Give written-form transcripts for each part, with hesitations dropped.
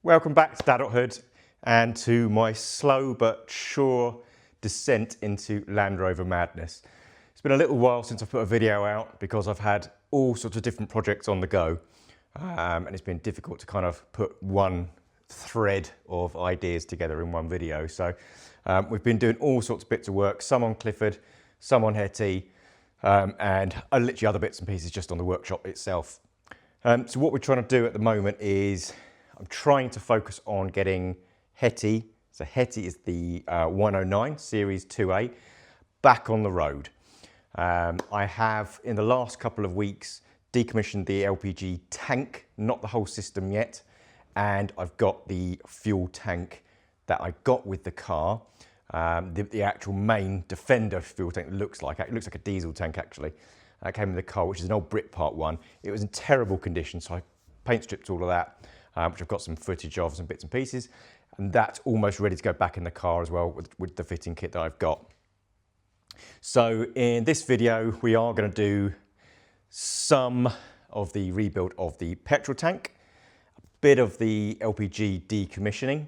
Welcome back to Dadulthood and to my slow but sure descent into Land Rover madness. It's been a little while since I've put a video out because I've had all sorts of different projects on the go, and it's been difficult to kind of put one thread of ideas together in one video. So we've been doing all sorts of bits of work, some on Clifford, some on Hetty, and literally other bits and pieces just on the workshop itself. So what we're trying to do at the moment is I'm trying to focus on getting Hetty, so Hetty is the 109 Series 2A, back on the road. I have, in the last couple of weeks, decommissioned the LPG tank, not the whole system yet, and I've got the fuel tank that I got with the car, the actual main Defender fuel tank. It looks like a diesel tank actually. That came with the car, which is an old Britpart one. It was in terrible condition, so I paint stripped all of that, which I've got some footage of, some bits and pieces, and that's almost ready to go back in the car as well with the fitting kit that I've got. So in this video, we are going to do some of the rebuild of the petrol tank, a bit of the LPG decommissioning.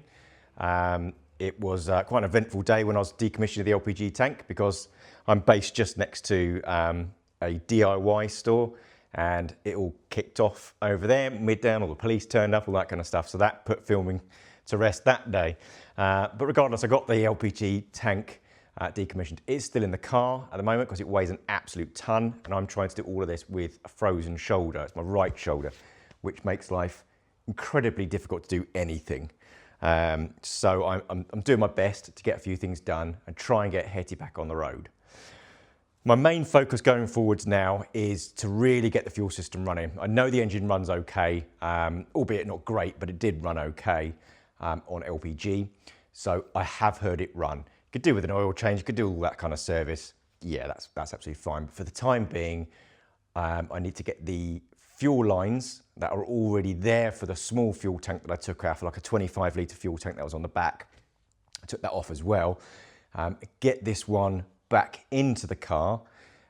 It was quite an eventful day when I was decommissioning the LPG tank because I'm based just next to a DIY store, and it all kicked off over there midday, all the police turned up, all that kind of stuff. So that put filming to rest that day. But regardless, I got the LPG tank decommissioned. It's still in the car at the moment because it weighs an absolute ton, and I'm trying to do all of this with a frozen shoulder. It's my right shoulder, which makes life incredibly difficult to do anything. So I'm doing my best to get a few things done and try and get Hetty back on the road. My main focus going forwards now is to really get the fuel system running. I know the engine runs okay, albeit not great, but it did run okay on LPG. So I have heard it run. You could do with an oil change, you could do all that kind of service. Yeah, that's absolutely fine. But for the time being, I need to get the fuel lines that are already there for the small fuel tank that I took out, for like a 25 litre fuel tank that was on the back. I took that off as well. Get this one back into the car,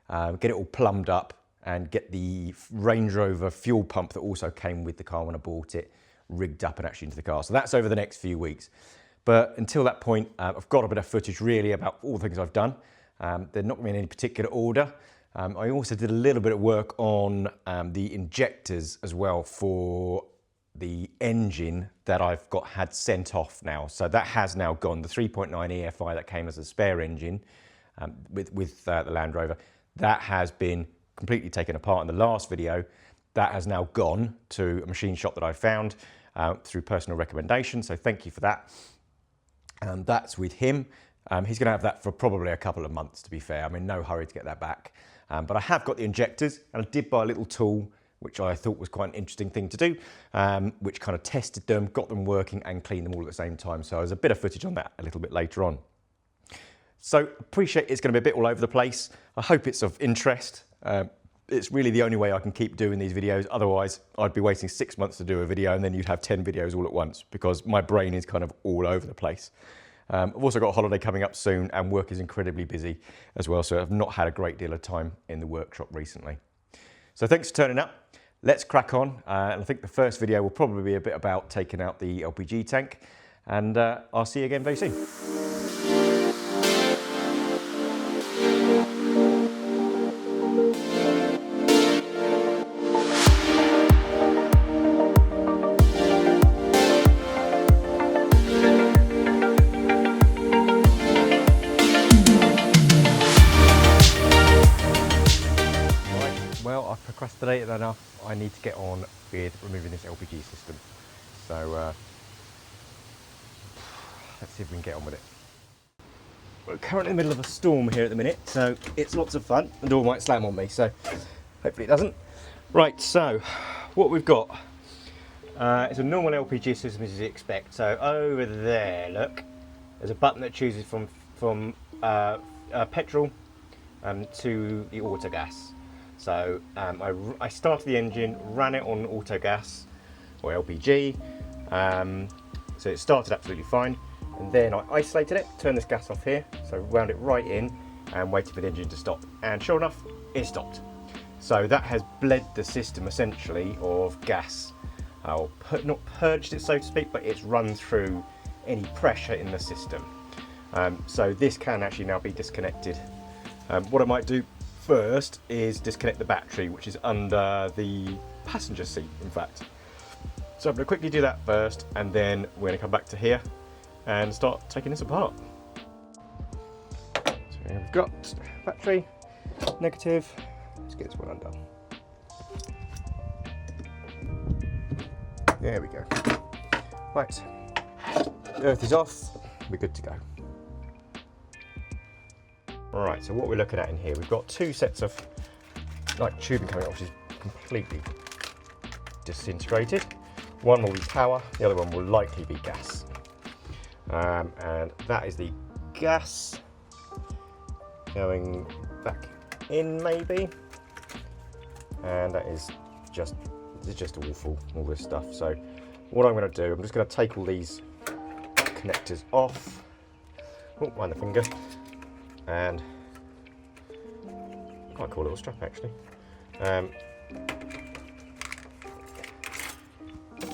get it all plumbed up, and get the Range Rover fuel pump that also came with the car when I bought it rigged up and actually into the car. So that's over the next few weeks. But until that point, I've got a bit of footage really about all the things I've done. They're not in any particular order. I also did a little bit of work on the injectors as well for the engine that I've had sent off now. So that has now gone. The 3.9 EFI that came as a spare engine with the Land Rover, that has been completely taken apart in the last video. That has now gone to a machine shop that I found through personal recommendation, so thank you for that. That's with him. He's going to have that for probably a couple of months, to be fair. I'm in no hurry to get that back. But I have got the injectors, and I did buy a little tool which I thought was quite an interesting thing to do, which kind of tested them, got them working and cleaned them all at the same time. So there's a bit of footage on that a little bit later on. So appreciate it's going to be a bit all over the place. I hope it's of interest. It's really the only way I can keep doing these videos. Otherwise, I'd be waiting 6 months to do a video, and then you'd have 10 videos all at once because my brain is kind of all over the place. I've also got a holiday coming up soon, and work is incredibly busy as well, so I've not had a great deal of time in the workshop recently. So thanks for turning up. Let's crack on, and I think the first video will probably be a bit about taking out the LPG tank, and I'll see you again very soon. Procrastinated enough, I need to get on with removing this LPG system. So let's see if we can get on with it. We're currently in the middle of a storm here at the minute, so it's lots of fun. The door might slam on me, so hopefully it doesn't. Right, so what we've got is a normal LPG system as you expect. So over there, look, there's a button that chooses from petrol to the auto gas. So I started the engine, ran it on auto gas or LPG, so it started absolutely fine, and then I isolated it, turned this gas off here, so wound it right in and waited for the engine to stop, and sure enough it stopped. So that has bled the system essentially of gas not purged it, so to speak, but it's run through any pressure in the system. So this can actually now be disconnected. What I might do first is disconnect the battery, which is under the passenger seat, in fact. So I'm going to quickly do that first, and then we're going to come back to here and start taking this apart. So we've got battery, negative. Let's get this one undone. There we go. Right, earth is off, we're good to go. Right, so what we're looking at in here, we've got two sets of like tubing coming out, which is completely disintegrated. One will be power, the other one will likely be gas. And that is the gas going back in, maybe. And that is just, it's just awful, all this stuff. So what I'm going to do, I'm just going to take all these connectors off. Oh, mind the finger. And quite a cool little strap, actually. And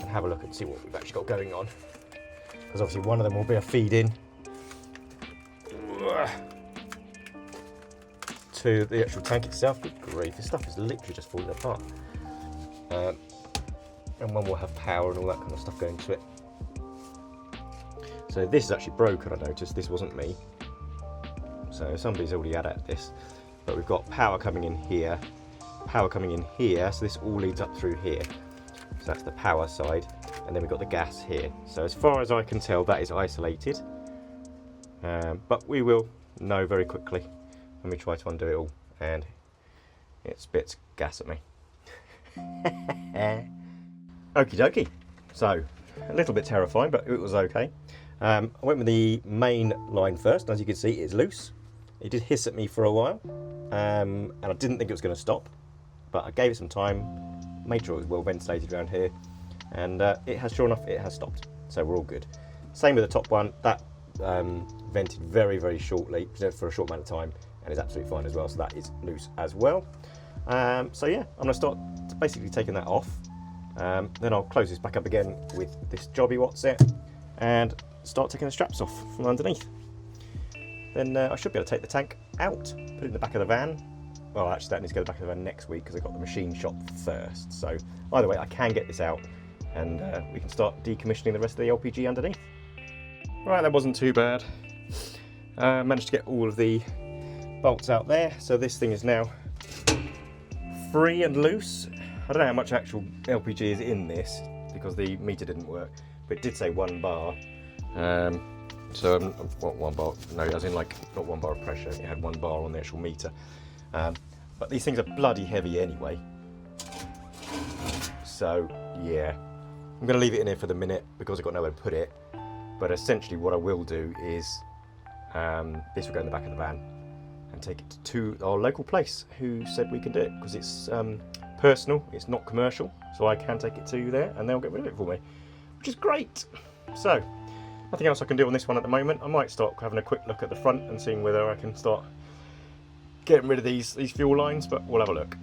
have a look and see what we've actually got going on. Because obviously one of them will be a feed in to the actual tank itself. Good grief, this stuff is literally just falling apart. And one will have power and all that kind of stuff going to it. So this is actually broken, I noticed. This wasn't me. So somebody's already had at this. But we've got power coming in here, power coming in here, so this all leads up through here. So that's the power side, and then we've got the gas here. So as far as I can tell, that is isolated. But we will know very quickly when we try to undo it all, and it spits gas at me. Okie dokie. So, a little bit terrifying, but it was okay. I went with the main line first, and as you can see, it's loose. It did hiss at me for a while, and I didn't think it was going to stop, but I gave it some time, made sure it was well ventilated around here, and it has, sure enough, it has stopped. So we're all good. Same with the top one, that vented very, very shortly, for a short amount of time, and is absolutely fine as well, so that is loose as well. So yeah, I'm going to start basically taking that off. Then I'll close this back up again with this jobby what's it, and start taking the straps off from underneath. Then I should be able to take the tank out, put it in the back of the van. Well, actually that needs to go to the back of the van next week because I got the machine shop first. So either way, I can get this out, and we can start decommissioning the rest of the LPG underneath. Right, that wasn't too bad. Managed to get all of the bolts out there, so this thing is now free and loose. I don't know how much actual LPG is in this because the meter didn't work, but it did say 1 bar. So what 1 bar? No, as in like not 1 bar of pressure. It had 1 bar on the actual meter. But these things are bloody heavy anyway. So yeah, I'm going to leave it in here for the minute because I've got nowhere to put it. But essentially, what I will do is this will go in the back of the van and take it to our local place who said we can do it because it's personal, it's not commercial, so I can take it to there and they'll get rid of it for me, which is great. So nothing else I can do on this one at the moment. I might start having a quick look at the front and seeing whether I can start getting rid of these fuel lines, but we'll have a look.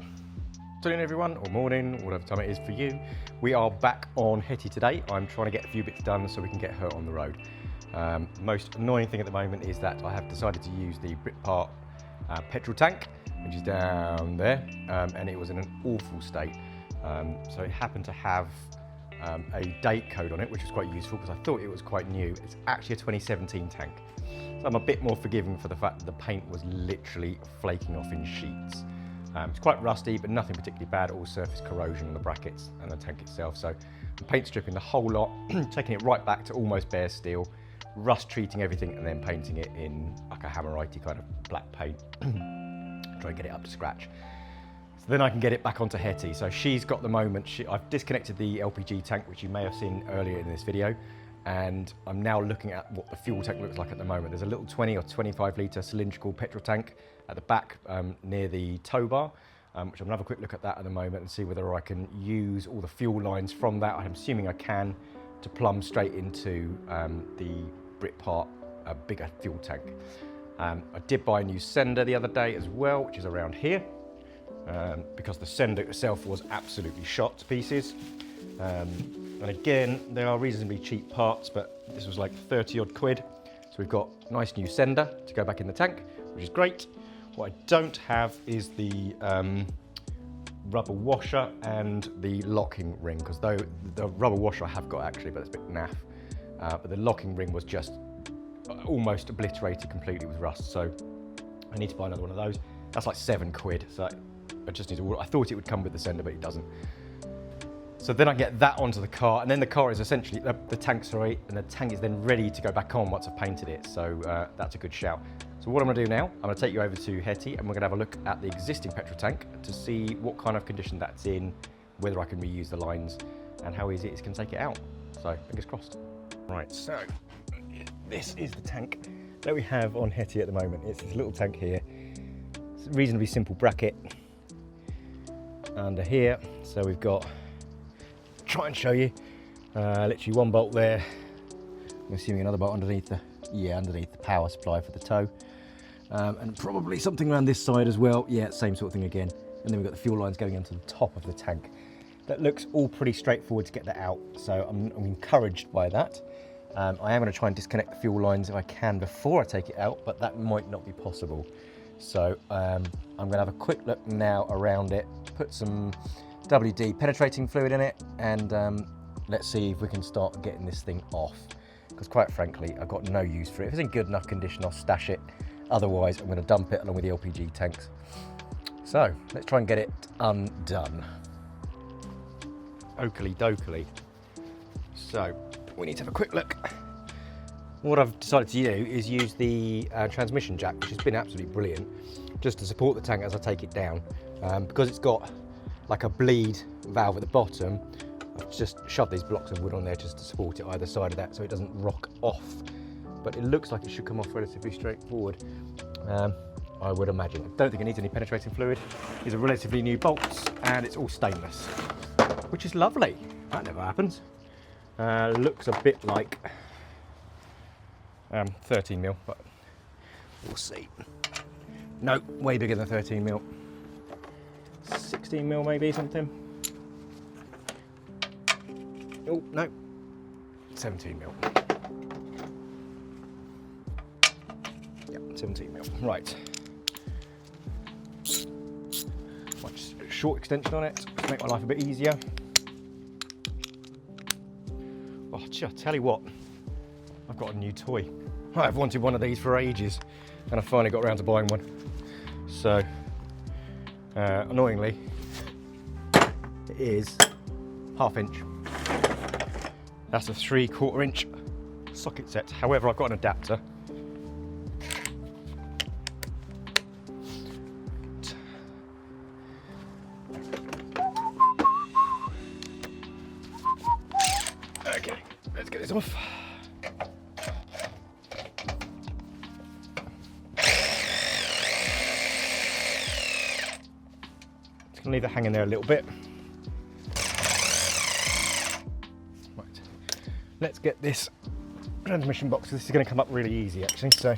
Afternoon everyone, or morning, whatever time it is for you. We are back on Hetty today. I'm trying to get a few bits done so we can get her on the road. Most annoying thing at the moment is that I have decided to use the Britpart petrol tank, which is down there, and it was in an awful state. So it happened to have a date code on it, which was quite useful because I thought it was quite new. It's actually a 2017 tank. So I'm a bit more forgiving for the fact that the paint was literally flaking off in sheets. It's quite rusty, but nothing particularly bad, all surface corrosion on the brackets and the tank itself. So I'm paint stripping the whole lot, taking it right back to almost bare steel, rust treating everything and then painting it in like a Hammerite kind of black paint. Try and get it up to scratch. So then I can get it back onto Hetty. So she's got the moment, I've disconnected the LPG tank, which you may have seen earlier in this video, and I'm now looking at what the fuel tank looks like at the moment. There's a little 20 or 25 litre cylindrical petrol tank at the back near the tow bar, which I'm gonna have a quick look at that at the moment and see whether I can use all the fuel lines from that. I'm assuming I can, to plumb straight into the Britpart bigger fuel tank. I did buy a new sender the other day as well, which is around here, because the sender itself was absolutely shot to pieces. And again, they are reasonably cheap parts, but this was like 30 odd quid. So we've got a nice new sender to go back in the tank, which is great. What I don't have is the rubber washer and the locking ring, because though the rubber washer I have got actually, but it's a bit naff. But the locking ring was just almost obliterated completely with rust, so I need to buy another one of those. That's like 7 quid, so I just need to order. I thought it would come with the sender, but it doesn't. So then I get that onto the car, and then the car is essentially, the tank, sorry, and the tank is then ready to go back on once I've painted it, so that's a good shout. So what I'm gonna do now, I'm gonna take you over to Hetty, and we're gonna have a look at the existing petrol tank to see what kind of condition that's in, whether I can reuse the lines, and how easy it is to take it out. So fingers crossed. Right, so this is the tank that we have on Hetty at the moment. It's this little tank here. It's a reasonably simple bracket under here. So we've got, try and show you, literally one bolt there. I'm assuming another bolt underneath the power supply for the tow. And probably something around this side as well. Yeah, same sort of thing again. And then we've got the fuel lines going onto the top of the tank. That looks all pretty straightforward to get that out. So I'm encouraged by that. I am going to try and disconnect the fuel lines if I can before I take it out, but that might not be possible. So I'm going to have a quick look now around it, put some WD penetrating fluid in it, and let's see if we can start getting this thing off. Because quite frankly, I've got no use for it. If it's in good enough condition, I'll stash it. Otherwise, I'm going to dump it along with the LPG tanks. So let's try and get it undone. Oakley dokley. So we need to have a quick look. What I've decided to do is use the transmission jack, which has been absolutely brilliant, just to support the tank as I take it down. Because it's got like a bleed valve at the bottom, I've just shoved these blocks of wood on there just to support it either side of that so it doesn't rock off. But it looks like it should come off relatively straightforward, I would imagine. I don't think it needs any penetrating fluid. These are relatively new bolts and it's all stainless, which is lovely. That never happens. Looks a bit like 13 mil, but we'll see. No, way bigger than 13 mil. 16 mil maybe, something. Oh, no, 17 mil. Yep, 17 mil, right. Much short extension on it to make my life a bit easier. Oh, gee, I'll tell you what, I've got a new toy. I've wanted one of these for ages, and I finally got around to buying one. So, annoyingly, it is 1/2 inch. That's a 3/4 inch socket set. However, I've got an adapter. Okay, let's get this off. Just gonna leave it hanging there a little bit. Right, let's get this transmission box. This is going to come up really easy actually, so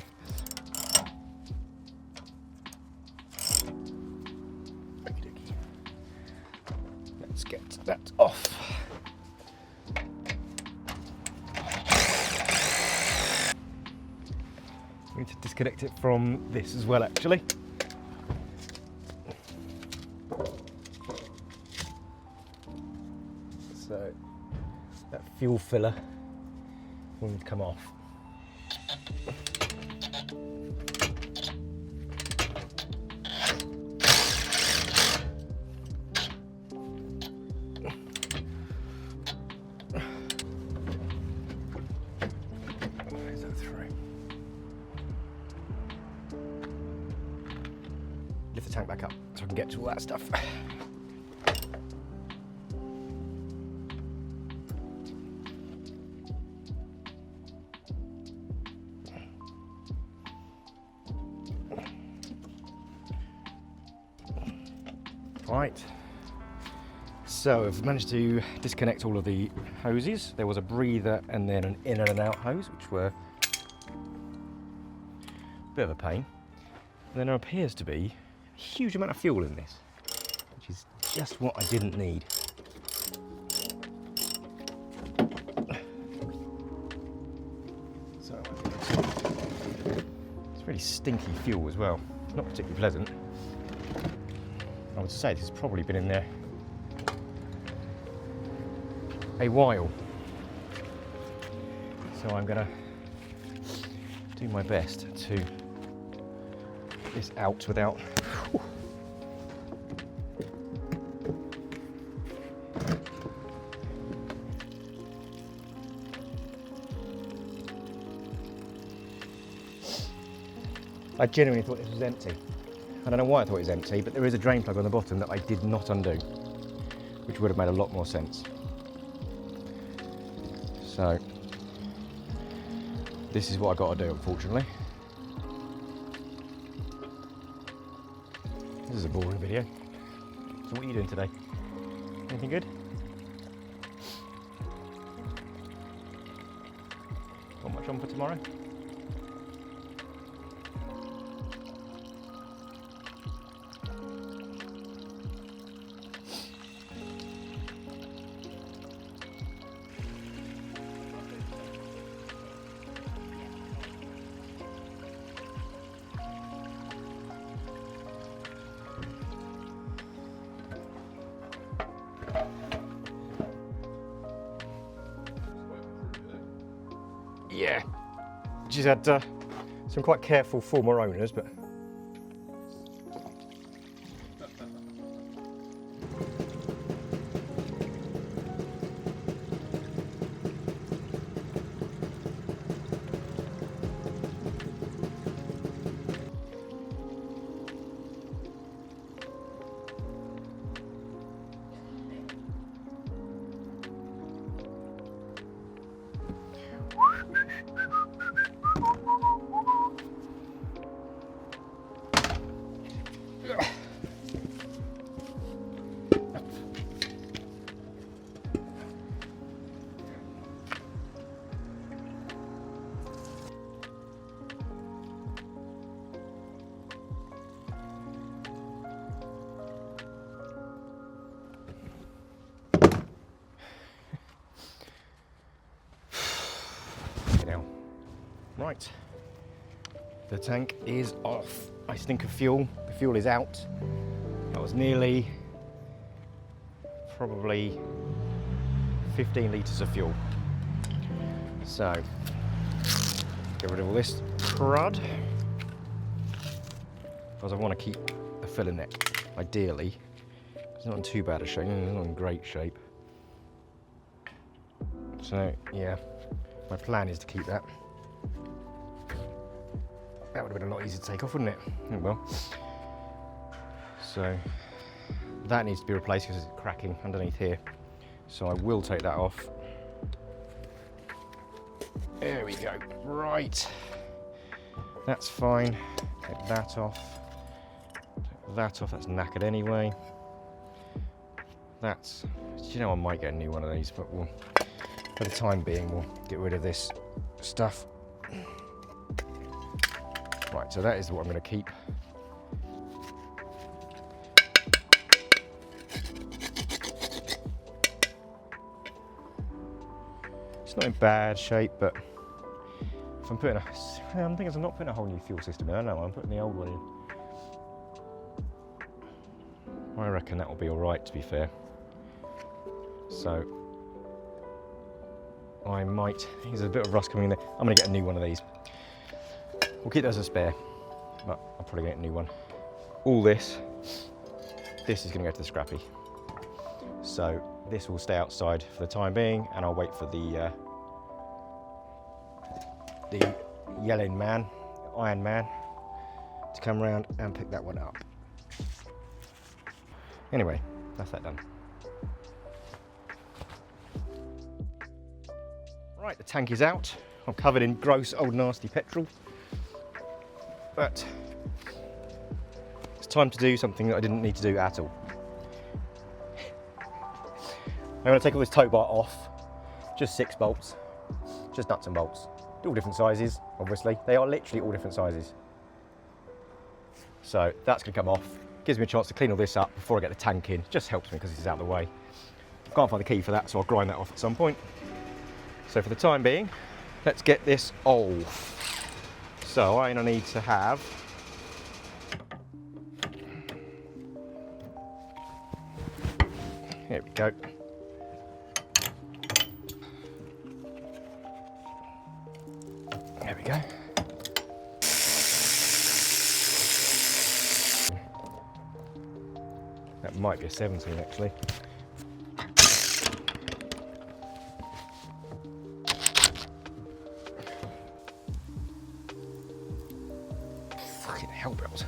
let's get that off. We need to disconnect it from this as well actually. So that fuel filler will need to come off. Is that through? Lift the tank back up so I can get to all that stuff. Right, so I've managed to disconnect all of the hoses. There was a breather and then an in and out hose, which were a bit of a pain. And then there appears to be a huge amount of fuel in this, which is just what I didn't need. Really stinky fuel as well. Not particularly pleasant. I would say this has probably been in there a while. So I'm gonna do my best to get this out without. I genuinely thought this was empty. I don't know why I thought it was empty, but there is a drain plug on the bottom that I did not undo, which would have made a lot more sense. So, this is what I got to do, unfortunately. This is a boring video. So what are you doing today? Anything good? Got much on for tomorrow? Yeah, she's had some quite careful former owners, but right, the tank is off. I stink of fuel. The fuel is out. That was nearly, probably 15 litres of fuel. So, get rid of all this crud. Because I want to keep the filler neck, ideally. It's not in too bad a shape, it's not in great shape. So, yeah, my plan is to keep that. That would have been a lot easier to take off, wouldn't it? Oh well. So that needs to be replaced because it's cracking underneath here. So I will take that off. There we go. Right. That's fine. Take that off. Take that off. That's knackered anyway. That's. You know, I might get a new one of these, but we'll, for the time being, we'll get rid of this stuff. Right, so that is what I'm going to keep. It's not in bad shape, but if I'm putting a, I'm thinking I'm not putting a whole new fuel system in. I know I'm putting the old one in. I reckon that will be all right, to be fair. So I might. There's a bit of rust coming in there. I'm going to get a new one of these. We'll keep that as a spare, but I'll probably get a new one. All this is going to go to the scrappy. So this will stay outside for the time being, and I'll wait for the yelling man, Iron Man, to come around and pick that one up. Anyway, that's that done. Right, the tank is out. I'm covered in gross old nasty petrol. But it's time to do something that I didn't need to do at all. I'm going to take all this tow bar off, just 6 bolts, just nuts and bolts. They're all different sizes, obviously. They are literally all different sizes. So that's going to come off. Gives me a chance to clean all this up before I get the tank in. Just helps me because it's out of the way. I can't find the key for that, so I'll grind that off at some point. So for the time being, let's get this off. So I'm going to need to have here we go. There we go. That might be a 17 actually. Fucking hell bells.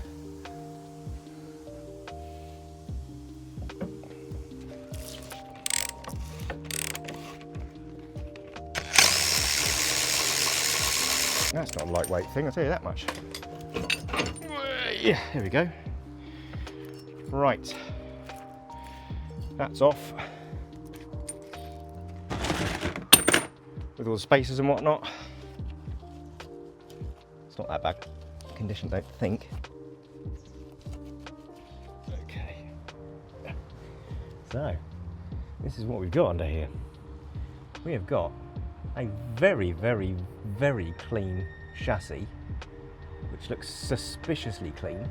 That's not a lightweight thing, I'll tell you that much. Yeah, there we go. Right. That's off. With all the spacers and whatnot. It's not that bad condition, don't think. Okay. So, this is what we've got under here. We have got a very, very, very clean chassis, which looks suspiciously clean.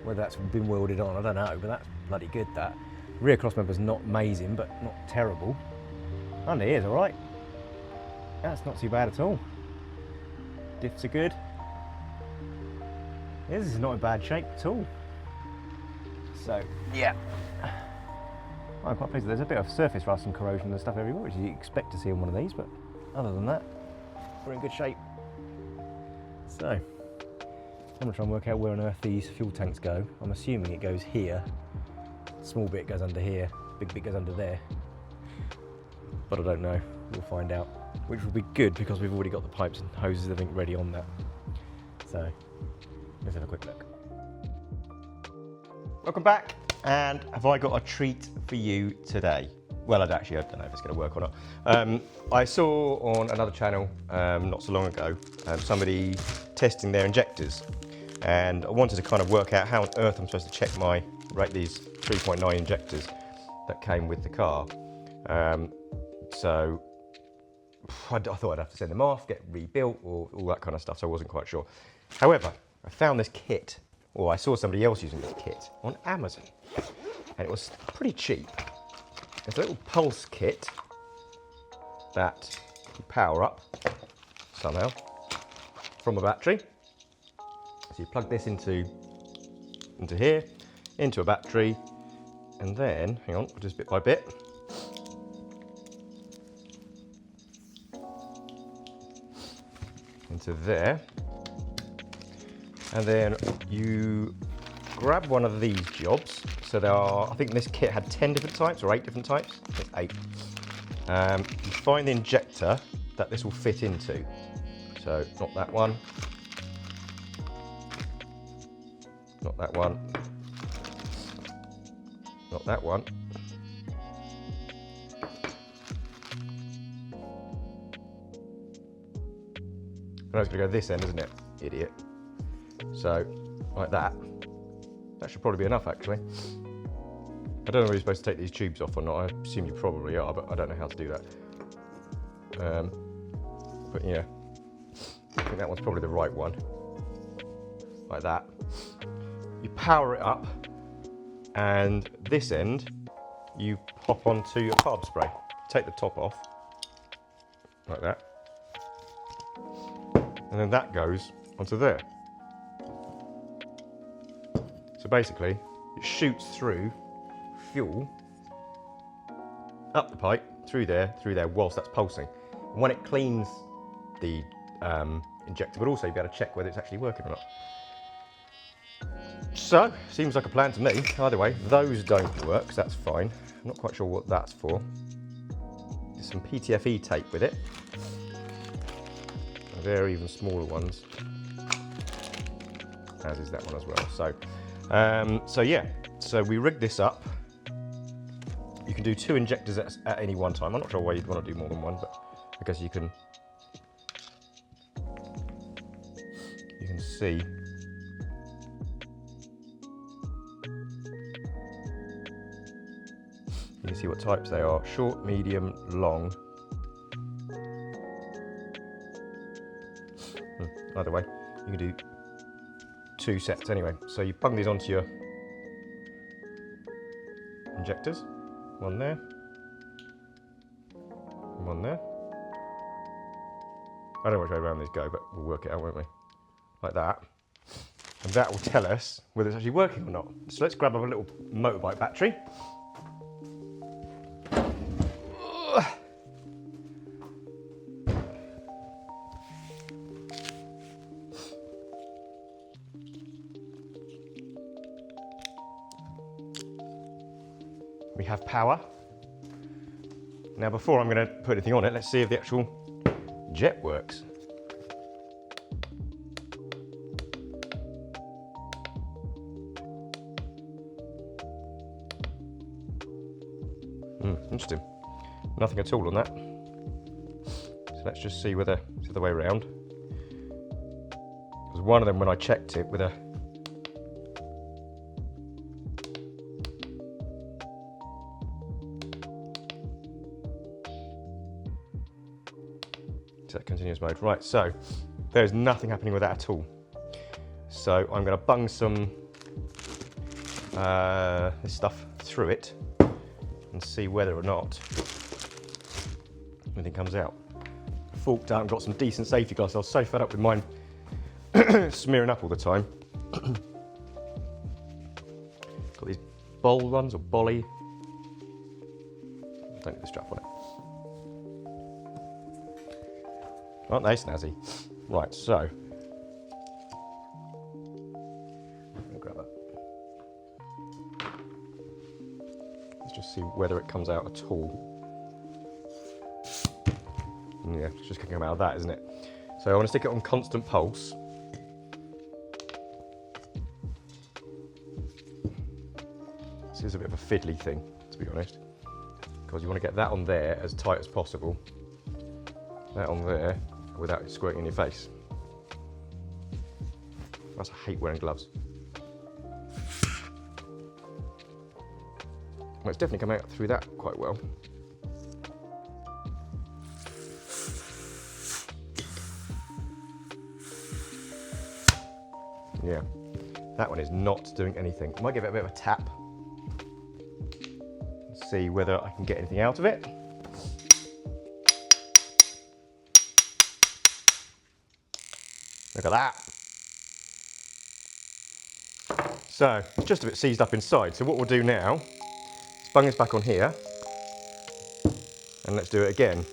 Whether that's been welded on, I don't know, but that's bloody good, that. Rear cross member's not amazing, but not terrible. Under here's all right. That's not too bad at all. Diffs are good. This is not in bad shape at all. So, yeah. I'm quite pleased. There's a bit of surface rust and corrosion and stuff everywhere, which you expect to see on one of these, but other than that, we're in good shape. So, I'm going to try and work out where on earth these fuel tanks go. I'm assuming it goes here. Small bit goes under here, big bit goes under there. But I don't know. We'll find out. Which will be good because we've already got the pipes and hoses and everything ready on that. So, let's have a quick look. Welcome back. And have I got a treat for you today? Well, I don't know if it's going to work or not. I saw on another channel not so long ago somebody testing their injectors, and I wanted to kind of work out how on earth I'm supposed to check these 3.9 injectors that came with the car. So I thought I'd have to send them off, get rebuilt, or all that kind of stuff. So I wasn't quite sure. However, I found this kit, or I saw somebody else using this kit on Amazon, and it was pretty cheap. It's a little pulse kit that you power up somehow from a battery. So you plug this into here, into a battery, and then, hang on, just bit by bit. Into there. And then you grab one of these jobs. So there are, I think this kit had 10 different types or 8 different types. I think 8. You find the injector that this will fit into. So not that one. Not that one. Not that one. I know it's going to go this end, isn't it? Idiot. So, like that. That should probably be enough, actually. I don't know whether you're supposed to take these tubes off or not. I assume you probably are, but I don't know how to do that. But yeah, I think that one's probably the right one. Like that. You power it up, and this end you pop onto your carb spray. Take the top off, like that. And then that goes onto there. So basically, it shoots through fuel up the pipe, through there, whilst that's pulsing. And when it cleans the injector, but also you'll be able to check whether it's actually working or not. So, seems like a plan to me. Either way, those don't work, so that's fine. I'm not quite sure what that's for. There's some PTFE tape with it. They're even smaller ones, as is that one as well. So yeah, so we rigged this up. You can do 2 injectors at any one time. I'm not sure why you'd want to do more than one, but I guess you can see. You can see what types they are: short, medium, long. Either way, You can do 2 sets anyway. So you bung these onto your injectors. One there, and one there. I don't know which way around these go, but we'll work it out, won't we? Like that. And that will tell us whether it's actually working or not. So let's grab up a little motorbike battery. We have power. Now before I'm going to put anything on it, let's see if the actual jet works. Interesting. Nothing at all on that. So let's just see whether it's the other way around. Because one of them, when I checked it with a set continuous mode. Right, so there's nothing happening with that at all. So I'm going to bung some this stuff through it and see whether or not anything comes out. Forked out and got some decent safety glasses. I was so fed up with mine smearing up all the time. Got these bowl ones, or bolly. Don't need the strap on it. Aren't they snazzy? Right, so. I'll grab that. Let's just see whether it comes out at all. Yeah, it's just going to come out of that, isn't it? So I want to stick it on constant pulse. This is a bit of a fiddly thing, to be honest, because you want to get that on there as tight as possible. That on there without it squirting in your face. Plus, I hate wearing gloves. Well, it's definitely come out through that quite well. Yeah, that one is not doing anything. I might give it a bit of a tap. See whether I can get anything out of it. Look at that. So, it's just a bit seized up inside. So what we'll do now is bung this back on here. And let's do it again.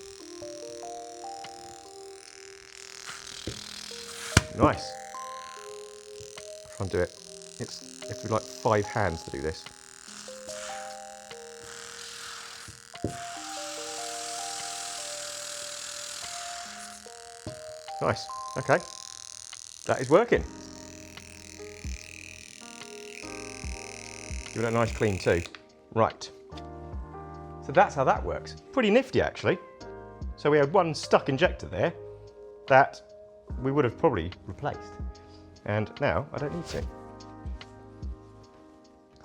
Nice. Try and do it. It's like 5 hands to do this. Nice. Okay. That is working. Give it a nice clean too. Right. So that's how that works. Pretty nifty actually. So we had one stuck injector there that we would have probably replaced. And now I don't need to.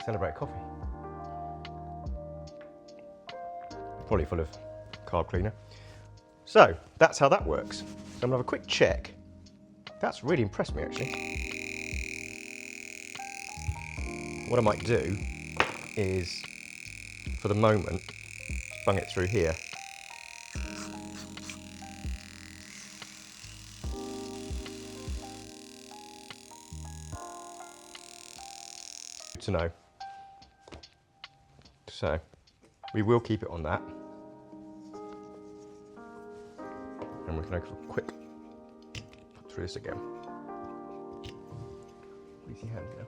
Celebrate coffee. Probably full of carb cleaner. So that's how that works. So I'm gonna have a quick check. That's really impressed me actually. What I might do is, for the moment, bung it through here. Good to know. So we will keep it on that. And we can make a quick put through this again. Easy hand now.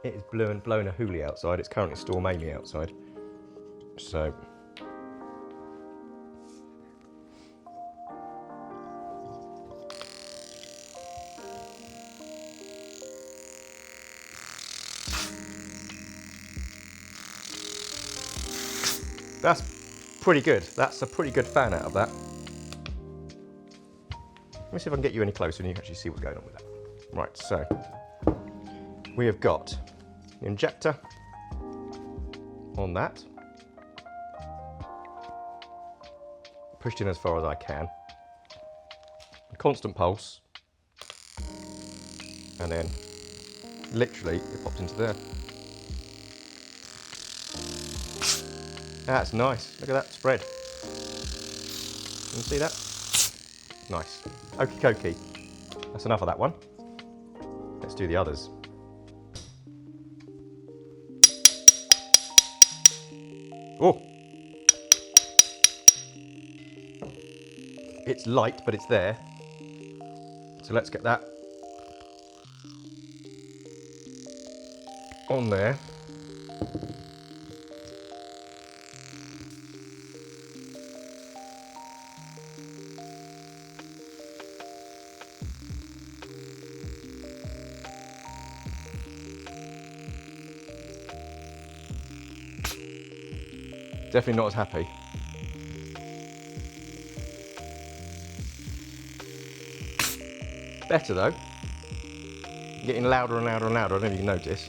It is blowing a hoolie outside. It's currently Storm Amy outside. So that's pretty good. That's a pretty good fan out of that. Let me see if I can get you any closer and you can actually see what's going on with that. Right, so we have got the injector on that. Pushed in as far as I can. Constant pulse and then literally it pops into there. That's nice. Look at that spread. Can you see that? Nice. Okie dokie. That's enough of that one. Let's do the others. Oh! It's light, but it's there. So let's get that on there. Definitely not as happy. Better though. Getting louder and louder and louder, I don't know if you can notice.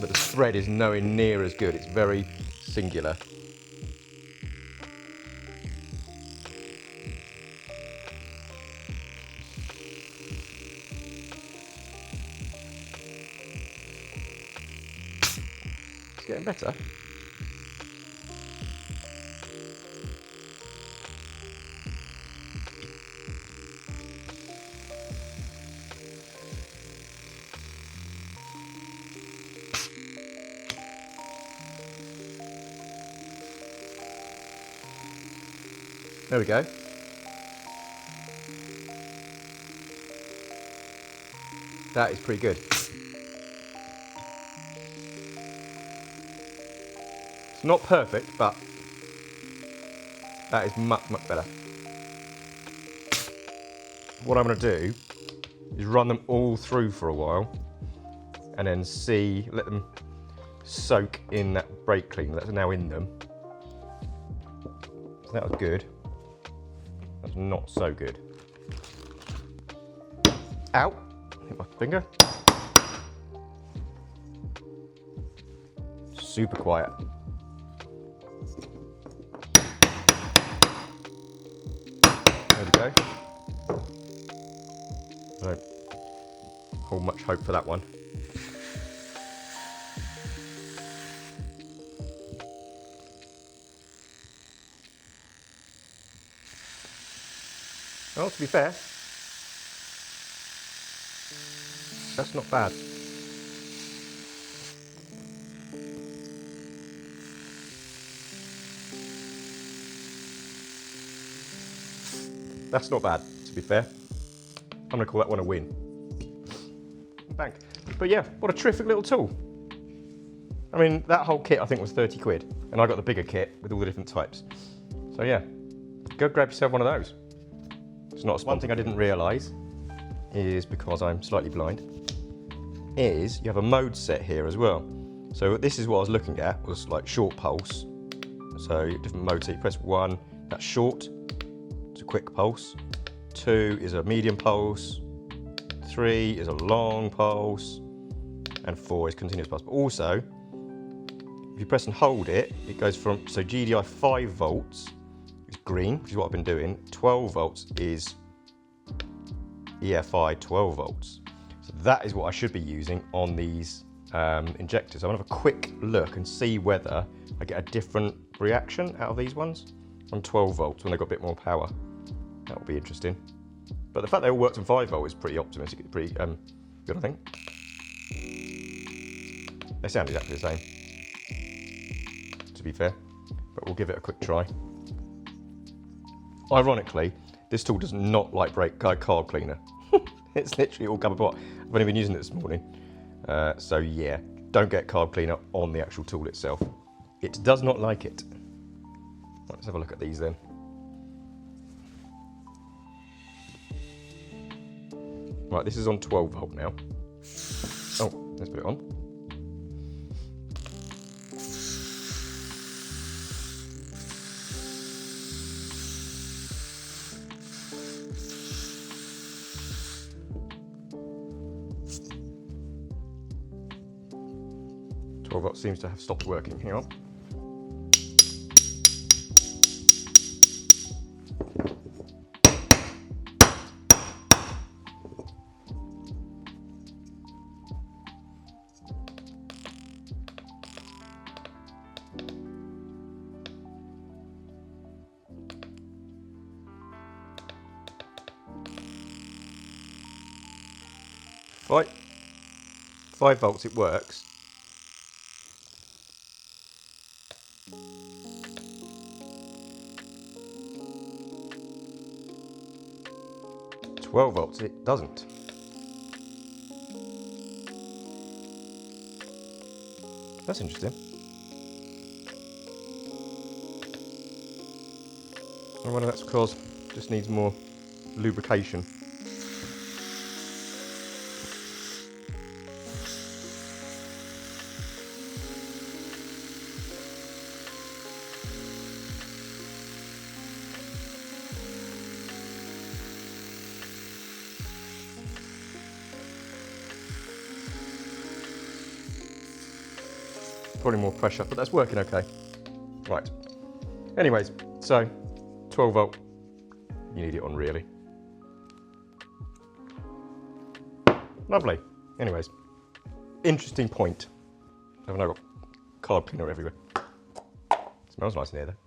But the thread is nowhere near as good, it's very singular. It's getting better. There we go. That is pretty good. It's not perfect, but that is much, much better. What I'm going to do is run them all through for a while and then see, let them soak in that brake cleaner that's now in them. So that was good. That's not so good. Ow! Hit my finger. Super quiet. There we go. I don't hold much hope for that one. Well, to be fair, that's not bad. That's not bad, to be fair. I'm going to call that one a win. Bang. But yeah, what a terrific little tool. I mean, that whole kit I think was 30 quid, and I got the bigger kit with all the different types. So yeah, go grab yourself one of those. It's not a sponsor. One thing I didn't realise is, because I'm slightly blind, is you have a mode set here as well. So this is what I was looking at, was like short pulse. So different modes. So you press 1, that's short, it's a quick pulse. 2 is a medium pulse. 3 is a long pulse. And 4 is continuous pulse. But also, if you press and hold it, it goes from, so GDI 5 volts is green, which is what I've been doing. 12 volts is EFI 12 volts. So that is what I should be using on these injectors. I'm gonna have a quick look and see whether I get a different reaction out of these ones on 12 volts when they've got a bit more power. That will be interesting. But the fact they all worked on 5 volt is pretty optimistic, pretty good, I think. They sound exactly the same, to be fair, but we'll give it a quick try. Ironically, this tool does not like carb cleaner. It's literally all covered pot. I've only been using it this morning. So yeah, don't get carb cleaner on the actual tool itself. It does not like it. Let's have a look at these then. Right, this is on 12 volt now. Oh, let's put it on. Volt seems to have stopped working. Hang on. Right, 5 volts, it works. $12 it doesn't. That's interesting. I wonder that's because it just needs more lubrication. Probably more pressure, but that's working okay. Right. Anyways, so 12 volt, you need it on really. Lovely. Anyways, interesting point. I've now got carb cleaner everywhere. Smells nice in here though.